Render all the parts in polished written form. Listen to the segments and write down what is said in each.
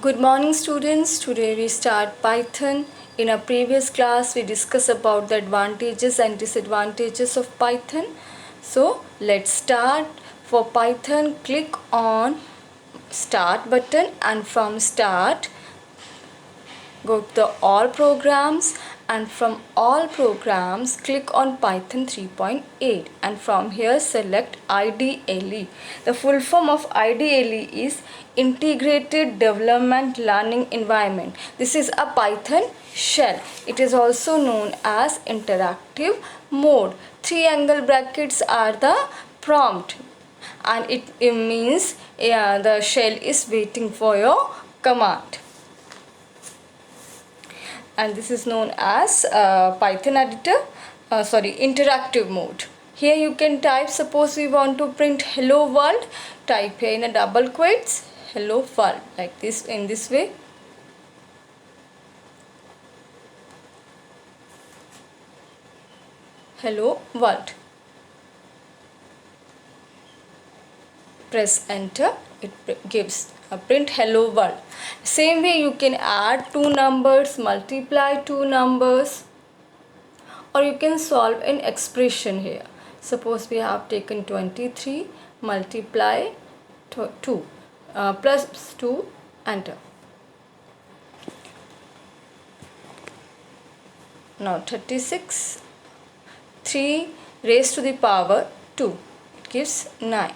Good morning students. Today we start Python. In our previous class we discussed about the advantages and disadvantages of Python. So let's start. For Python, click on start button and from start go to the all programs, and from all programs click on Python 3.8 and from here select IDLE. The full form of IDLE is Integrated Development Learning Environment. This is a Python shell. It is also known as interactive mode. Three angle brackets are the prompt, and it means the shell is waiting for your command, and this is known as Python editor, interactive mode. Here you can type, suppose we want to print hello world, type here in a double quotes hello world, like this, in this way. Hello world. Press enter, it gives a print hello world. Same way you can add two numbers, multiply two numbers, or you can solve an expression here. Suppose we have taken 23 multiply 2 plus 2, enter. Now 36, 3 raised to the power 2, it gives 9.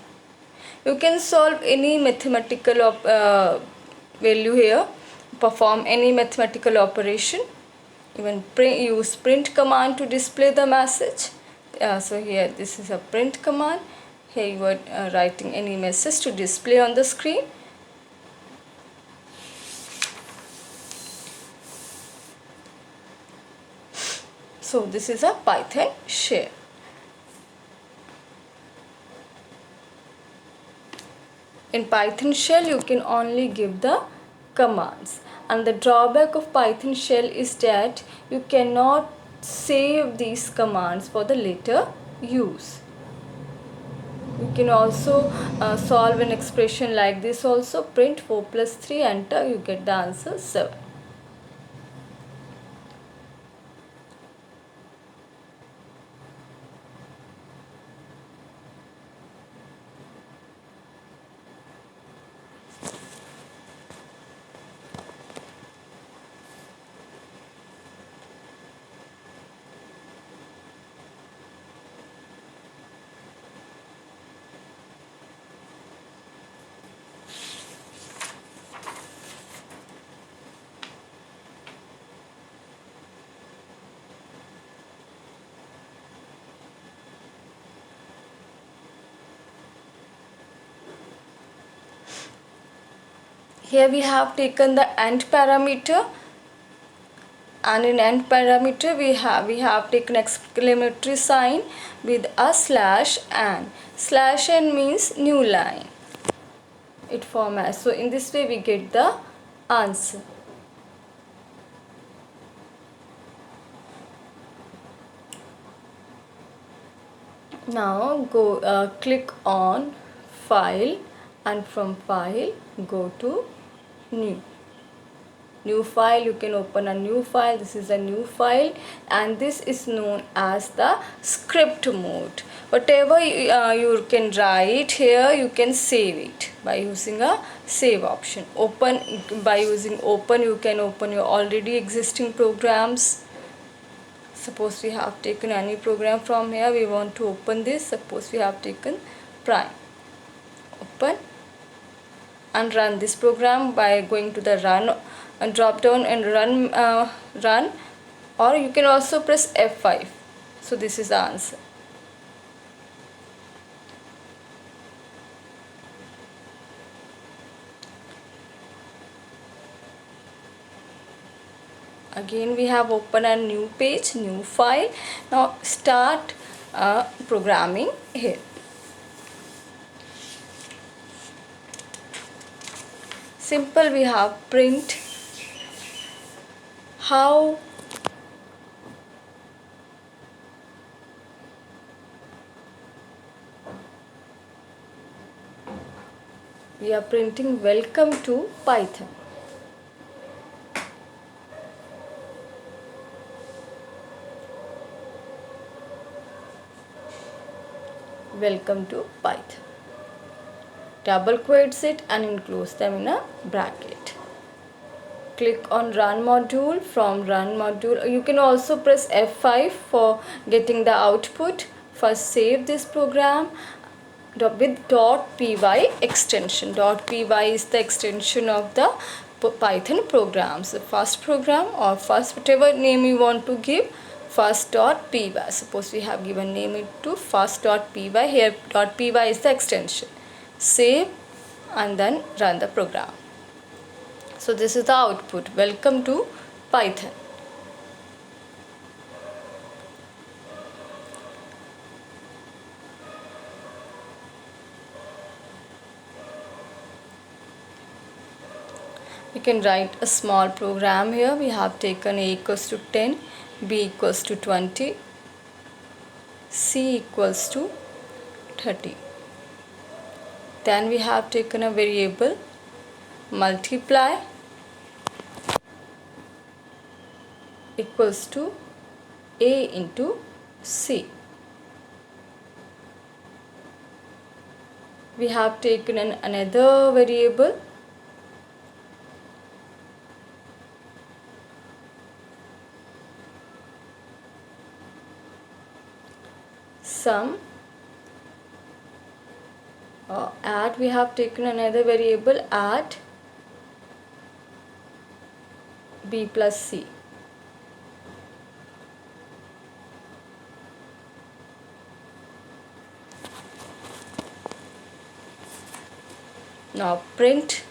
You can solve any mathematical value here, perform any mathematical operation, even use print command to display the message. So here this is a print command. Here you are writing any message to display on the screen. So this is a Python shell. In Python shell you can only give the commands, and the drawback of Python shell is that you cannot save these commands for the later use. You can also solve an expression like this also, print 4 plus 3, enter, you get the answer 7. Here we have taken the end parameter, and in end parameter we have taken exclamatory sign with a slash n. Slash n means new line. It formats. So in this way we get the answer. Now go click on file, and from file go to new file. You can open a new file. This is a new file, and this is known as the script mode. Whatever you can write here, you can save it by using a save option. Open, by using open you can open your already existing programs. Suppose we have taken any program from here, we want to open this. Suppose we have taken prime. Open and run this program by going to the run and drop down and run, or you can also press F5. So this is the answer. Again we have opened a new page, new file. Now start programming here. Simple, we have print how we are printing welcome to Python. welcome to Python. Double quotes it and enclose them in a bracket. Click on run module. From run module, you can also press F5 for getting the output. First save this program with .py extension. .py is the extension of the Python program. So first program, or first whatever name you want to give, first.py. Suppose we have given name it to first.py. Here .py is the extension. Save and then run the program. So this is the output. Welcome to Python. We can write a small program here. We have taken a equals to 10, b equals to 20, c equals to 30. Then we have taken a variable multiply equals to a into c. We have taken another variable sum, add. We have taken another variable add b plus c. Now print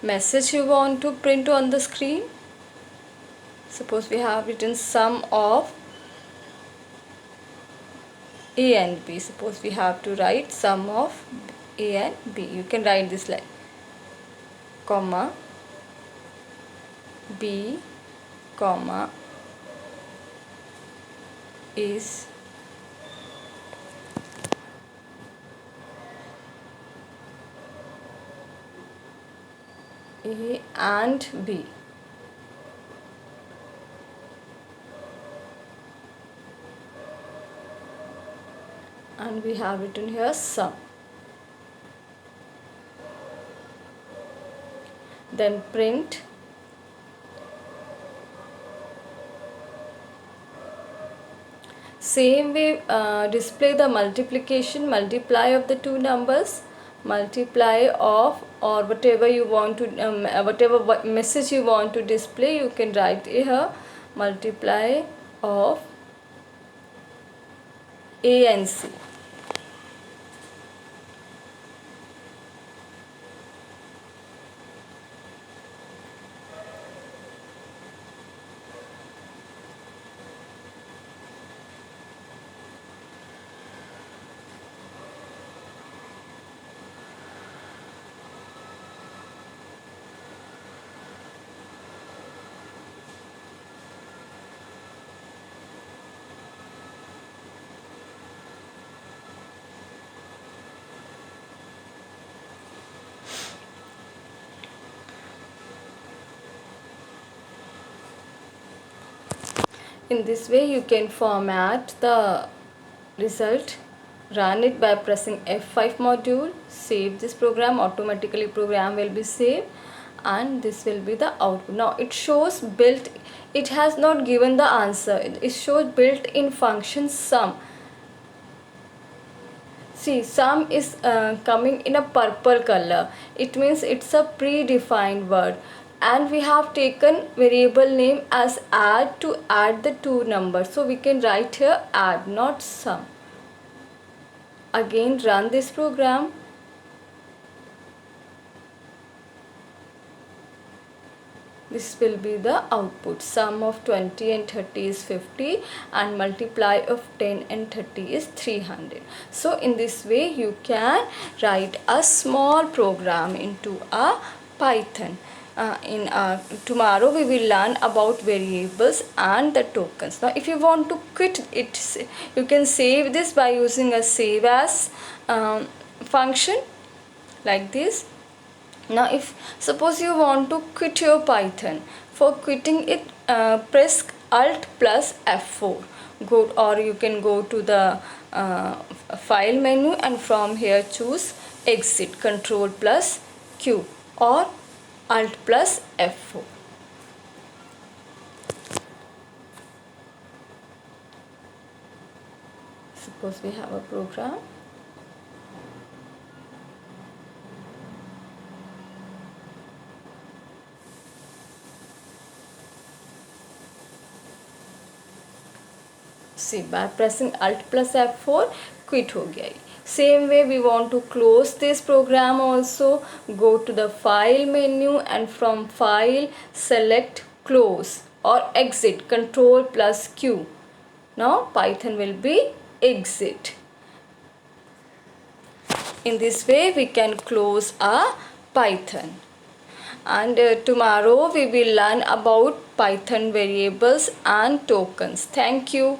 message you want to print on the screen. Suppose we have written sum of a and b. Suppose we have to write sum of a and b. You can write this like comma b comma is a and b. And we have written here sum. Then print same way, display the multiplication, multiply of the two numbers, multiply of, or whatever you want to, whatever message you want to display, you can write here multiply of a and c. In this way you can format the result, run it by pressing F5 module, save this program, automatically program will be saved, and this will be the output. Now it shows built, it has not given the answer, it shows built-in function sum. See, sum is coming in a purple color. It means it's a predefined word. And we have taken variable name as add to add the two numbers. So we can write here add, not sum. Again run this program. This will be the output. Sum of 20 and 30 is 50 and multiply of 10 and 30 is 300. So in this way you can write a small program into a Python. Tomorrow we will learn about variables and the tokens. Now if you want to quit it, you can save this by using a save as function like this. Now if suppose you want to quit your Python, For quitting it, press Alt plus F4. Go, or you can go to the file menu and from here choose exit, Control plus Q or Alt plus F4. Suppose we have a program. See, by pressing Alt plus F4 quit हो गया. Same way we want to close this program also. Go to the file menu and from file select close or exit, Control plus Q. Now Python will be exit. In this way we can close a Python. And tomorrow we will learn about Python variables and tokens. Thank you.